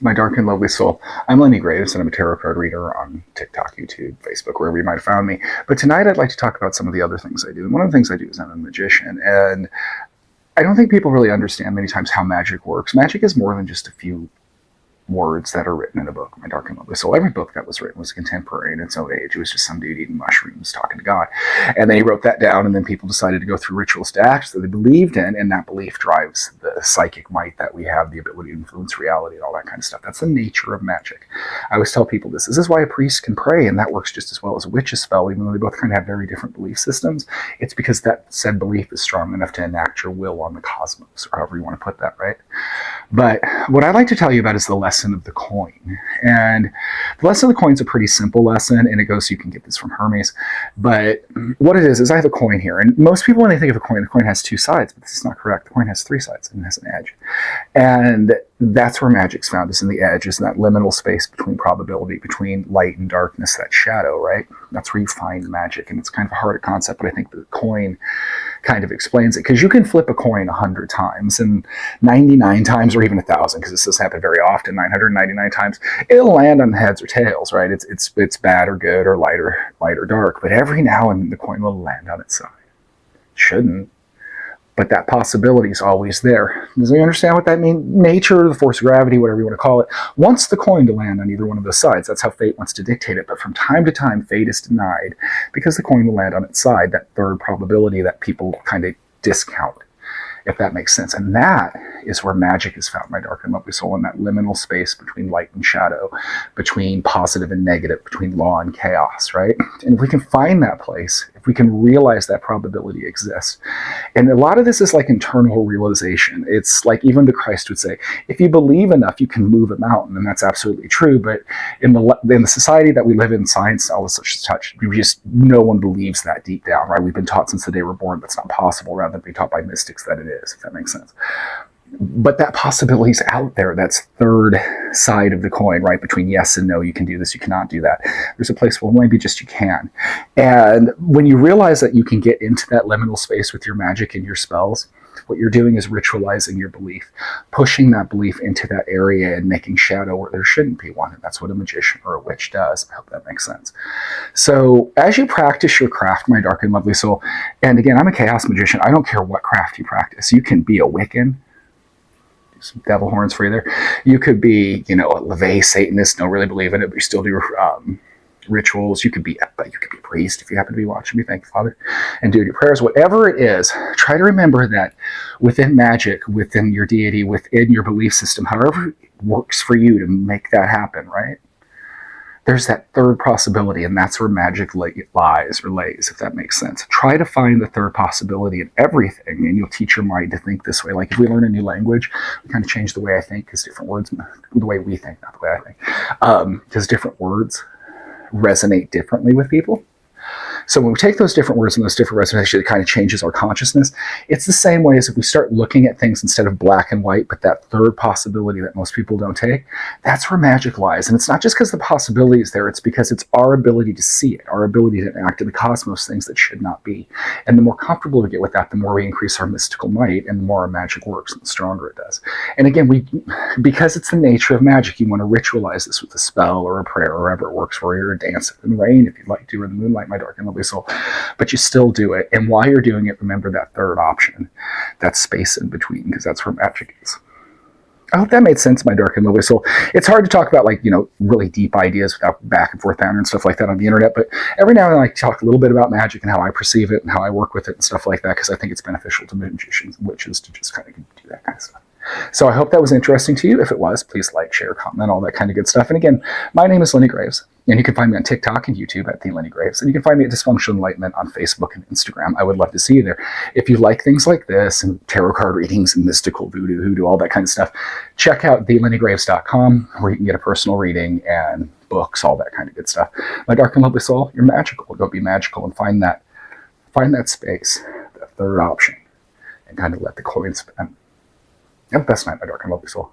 My dark and lovely soul. I'm Lenny Graves, and I'm a tarot card reader on TikTok, YouTube, Facebook, wherever you might have found me. But tonight I'd like to talk about some of the other things I do. And one of the things I do is I'm a magician. And I don't think people really understand many times how magic works. Magic is more than just a few words that are written in a book, My Dark and Lovely Soul. Every book that was written was contemporary in its own age. It was just some dude eating mushrooms talking to God. And then he wrote that down, and then people decided to go through rituals to acts that they believed in, and that belief drives the psychic might that we have, the ability to influence reality and all that kind of stuff. That's the nature of magic. I always tell people this. This is why a priest can pray, and that works just as well as a witch's spell, even though they both kind of have very different belief systems. It's because that said belief is strong enough to enact your will on the cosmos, or however you want to put that, right? But what I'd like to tell you about is the lesson of the coin. And the lesson of the coin is a pretty simple lesson, and it goes, you can get this from Hermes. But what it is I have a coin here. And most people, when they think of a coin, the coin has two sides, but this is not correct. The coin has three sides and it has an edge. And that's where magic's found, is in the edge, is in that liminal space between probability, between light and darkness, that shadow, right? That's where you find magic. And it's kind of a hard concept, but I think the coin kind of explains it, because you can flip a coin 100 times, and 99 times, or even 1,000, because this doesn't happen very often, 999 times, it'll land on heads or tails, right? It's bad or good, or light or dark, but every now and then the coin will land on its side. It shouldn't, but that possibility is always there. Does you understand what that means? Nature, the force of gravity, whatever you want to call it, wants the coin to land on either one of those sides. That's how fate wants to dictate it. But from time to time, fate is denied because the coin will land on its side, that third probability that people kind of discount, if that makes sense. And that is where magic is found, My Dark and Lovely Soul, in that liminal space between light and shadow, between positive and negative, between law and chaos, right? And if we can find that place, if we can realize that probability exists, and a lot of this is like internal realization. It's like even the Christ would say, if you believe enough, you can move a mountain, and that's absolutely true. But in the society that we live in, science, all this such, no one believes that deep down, right? We've been taught since the day we're born that's not possible, rather than being taught by mystics that it is, if that makes sense. But that possibility is out there. That's third side of the coin, right? Between yes and no, you can do this, you cannot do that. There's a place where maybe just you can. And when you realize that you can get into that liminal space with your magic and your spells, what you're doing is ritualizing your belief, pushing that belief into that area and making shadow where there shouldn't be one. And that's what a magician or a witch does. I hope that makes sense. So as you practice your craft, My Dark and Lovely Soul, and again, I'm a chaos magician. I don't care what craft you practice. You can be a Wiccan, some devil horns for you there. You could be, a LaVey Satanist, don't really believe in it, but you still do rituals. You could be a priest if you happen to be watching me. Thank you, Father. And do your prayers. Whatever it is, try to remember that within magic, within your deity, within your belief system, however it works for you to make that happen, right? There's that third possibility, and that's where magic lies, or lays, if that makes sense. Try to find the third possibility in everything, and you'll teach your mind to think this way. Like if we learn a new language, we kind of change the way I think, because different words, the way we think, not the way I think, because different words resonate differently with people. So when we take those different words and those different resonations, it kind of changes our consciousness. It's the same way as if we start looking at things instead of black and white, but that third possibility that most people don't take, that's where magic lies. And it's not just because the possibility is there, it's because it's our ability to see it, our ability to enact in the cosmos things that should not be. And the more comfortable we get with that, the more we increase our mystical might, and the more our magic works, and the stronger it does. And again, because it's the nature of magic, you want to ritualize this with a spell or a prayer, or wherever it works for you, or a dance in the rain if you'd like to, or in the moonlight, My Dark and Lovely Soul. But you still do it. And while you're doing it, remember that third option, that space in between, because that's where magic is. I hope that made sense, My Dark and Lovely Soul. It's hard to talk about really deep ideas without back and forth banter and stuff like that on the internet, but every now and then I talk a little bit about magic and how I perceive it and how I work with it and stuff like that, because I think it's beneficial to magicians and witches to just kind of do that kind of stuff. So I hope that was interesting to you. If it was, please like, share, comment, all that kind of good stuff. And again, my name is Lenny Graves, and you can find me on TikTok and YouTube at The Lenny Graves, and you can find me at Dysfunctional Enlightenment on Facebook and Instagram. I would love to see you there. If you like things like this and tarot card readings and mystical voodoo, hoodoo, all that kind of stuff, check out thelennygraves.com, where you can get a personal reading and books, all that kind of good stuff. My Dark and Lovely Soul, you're magical. Go be magical and find that space, that third option, and kind of let the coin spin. Have the best night, My Dark and Lovely Soul.